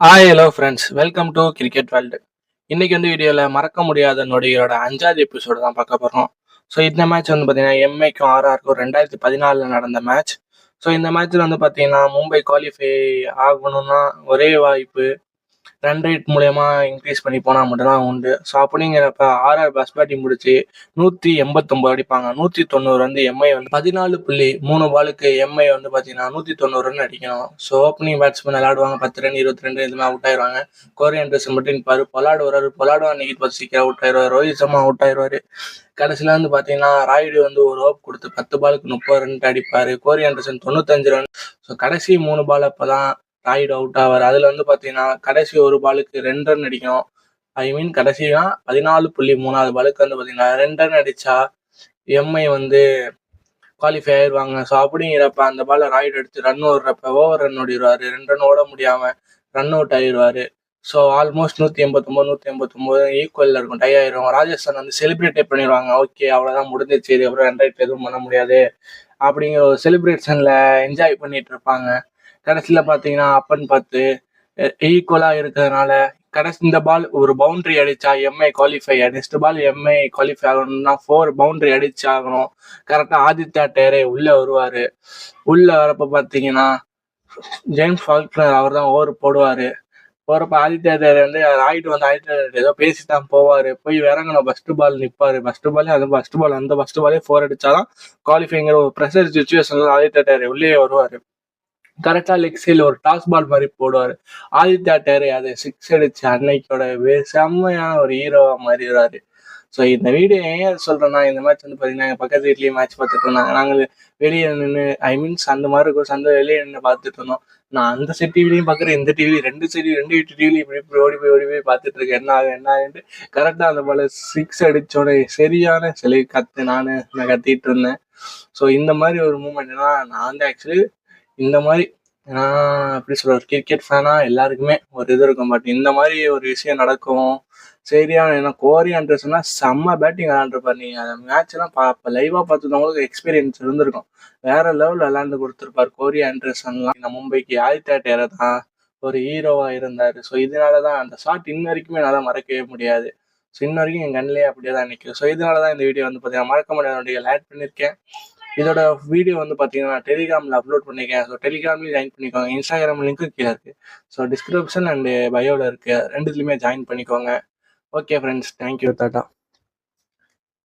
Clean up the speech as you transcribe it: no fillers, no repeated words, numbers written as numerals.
Hello friends, welcome to cricket world. இன்னைக்கு வீடியோவில் மறக்க முடியாத நொடிகளோட 5வது எபிசோடு தான் பார்க்க போகிறோம். ஸோ இந்த மேட்ச் பார்த்தீங்கன்னா எம்ஐக்கும் ஆர்ஆருக்கும் 2014 நடந்த மேட்ச். ஸோ இந்த மேட்ச்சில் பார்த்தீங்கன்னா மும்பை குவாலிஃபை ஆகணும்னா ஒரே வாய்ப்பு ரன் ரேட் மூலயமா இன்க்ரீஸ் பண்ணி போனால் மட்டும்தான் உண்டு. ஸோ அப்படிங்கிறப்ப ஆர்ஆர் பஸ் பேட்டிங் முடிச்சு 189 அடிப்பாங்க. 190 எம்ஐ 14.3 பாலுக்கு எம்ஐ பார்த்தீங்கன்னா 190 ரன் அடிக்கணும். ஸோ ஓப்பனிங் பேட்ஸ்மேன் விளையாடுவாங்க 10 ரன் 22 இதுமாதிரி அவுட் ஆயிடுவாங்க. கோரி ஆண்டர்சன் மட்டும் நிற்பாரு. பொலாடு அன்னைக்கு பார்த்து சீக்கிரம் அவுட் ஆயிடுவார். ரோஹித் சர்மா அவுட் ஆயிடுவார். கடைசியில் பார்த்தீங்கன்னா ராயுடு ஒரு ஓப் கொடுத்து 10 பாலுக்கு 30 ரன் அடிப்பார். கோரி ஆண்டர்சன் 95 ரன். ஸோ கடைசி 3 பால் அப்போ தான் ராயுடு அவுட் ஆவார். அதில் பார்த்தீங்கன்னா கடைசி ஒரு பாலுக்கு 2 ரன் அடிக்கணும். கடைசியா 14.3 பாலுக்கு பார்த்தீங்கன்னா 2 ரன் அடிச்சா எம்ஐ குவாலிஃபை ஆயிடுவாங்க. ஸோ அப்படிங்கிறப்ப அந்த பாலை ராயுடு எடுத்து ரன் ஓடுறப்ப ஓவர் ரன் ஓடிடுவார். 2 ரன் ஓட முடியாமல் ரன் அவுட் ஆயிடுவார். ஸோ ஆல்மோஸ்ட் 189 ஈக்குவலில் இருக்கும், டை ஆயிரும். ராஜஸ்தான் செலிப்ரேட்டே பண்ணிடுவாங்க. ஓகே, அவ்வளோதான் முடிஞ்சிச்சு, இதுக்கப்புறம் ரன் ரேட் எதுவும் பண்ண முடியாது அப்படிங்கிற ஒரு செலிப்ரேஷனில் என்ஜாய் பண்ணிட்டு இருப்பாங்க. கடைசியில் பார்த்தீங்கன்னா அப்பன்னு பார்த்து ஈக்குவலாக இருக்கிறதுனால கடைசி இந்த பால் ஒரு பவுண்டரி அடிச்சா MI qualify. Next ball MI qualify ஆகணும்னா 4 பவுண்டரி அடிச்சு ஆகணும். கரெக்டாக ஆதித்யா டேரே உள்ளே வருவார். உள்ளே வரப்போ பார்த்தீங்கன்னா ஜேம்ஸ் ஃபால்க்னர் அவர் தான் ஓவர் போடுவார். போகிறப்ப ஆதித்யா டேரே ராய்டு ஆதித்யா டேரே ஏதோ பேசித்தான் போவார். போய் இறங்கணும், ஃபர்ஸ்ட் பால் நிற்பார். ஃபர்ஸ்ட் பாலே 4 அடிச்சாதான் குவாலிஃபைங்கிற ஒரு ப்ரெஷர் சுச்சுவேஷன்ல ஆதித்யா டேரே உள்ளே வருவார். கரெக்டாக லெக் சைடில் ஒரு டாஸ் பால் மாதிரி போடுவார். ஆதித்யா டேரே அதை 6 அடிச்சு அன்னைக்கோட செம்மையான ஒரு ஹீரோவாக மாறிடுறாரு. ஸோ இந்த வீடியோ ஏன் சொல்கிறேன்னா, இந்த மேட்ச் பார்த்தீங்கன்னா எங்கள் பக்கத்து வீட்லேயே மேட்ச் பார்த்துட்டு இருந்தாங்க. நாங்கள் வெளியே நின்று அந்த மாதிரி இருக்கும் சந்தை வெளியே நின்று பார்த்துட்டு இருந்தோம். நான் அந்த செட் டிவிலையும் பார்க்குறேன், இந்த டிவி ரெண்டு வீட்டு டிவிலையும் இப்படி ஓடி போய் பார்த்துட்டு இருக்கேன். என்ன ஆகுன்ட்டு கரெக்டாக அந்த பால் 6 அடித்தோட சரியான சிலை நான் கத்திட்டு இருந்தேன். ஸோ இந்த மாதிரி ஒரு மூமெண்ட்னா நான் ஆக்சுவலி இந்த மாதிரி எப்படி சொல்ற கிரிக்கெட் ஃபேனா எல்லாருக்குமே ஒரு இது இருக்கும். பட் இந்த மாதிரி ஒரு விஷயம் நடக்கும் சரியான. ஏன்னா கோரி ஆண்டர்சன்னா செம்ம பேட்டிங் விளாண்டுருப்பார். நீங்க அந்த மேட்ச் எல்லாம் லைவா பார்த்துருந்தவங்களுக்கு எக்ஸ்பீரியன்ஸ் இருந்திருக்கும். வேற லெவலில் விளாண்டு கொடுத்துருப்பார் கோரி ஆண்டர்சன்லாம். இந்த மும்பைக்கு ஆதித்யா டேரே தான் ஒரு ஹீரோவா இருந்தாரு. ஸோ இதனாலதான் அந்த ஷாட் இன்ன வரைக்குமே என்னால் மறக்கவே முடியாது. ஸோ இன்ன வரைக்கும் என் கண்ணிலே அப்படியே தான் நிற்கும். ஸோ இதனாலதான் இந்த வீடியோ பார்த்தீங்கன்னா மறக்க முடியாத ஆட் பண்ணியிருக்கேன். இதோட வீடியோ பார்த்தீங்கன்னா டெலிகிராமில் அப்லோட் பண்ணியிருக்கேன். ஸோ டெலிகிராம்லேயும் ஜாயின் பண்ணிக்கோங்க. இன்ஸ்டாகிராம் லிங்க்கும் கீழே இருக்குது. ஸோ டிஸ்கிரிப்ஷன் அண்டு பயோவில் இருக்குது, ரெண்டுத்துலையுமே ஜாயின் பண்ணிக்கோங்க. Okay friends, thank you, tata.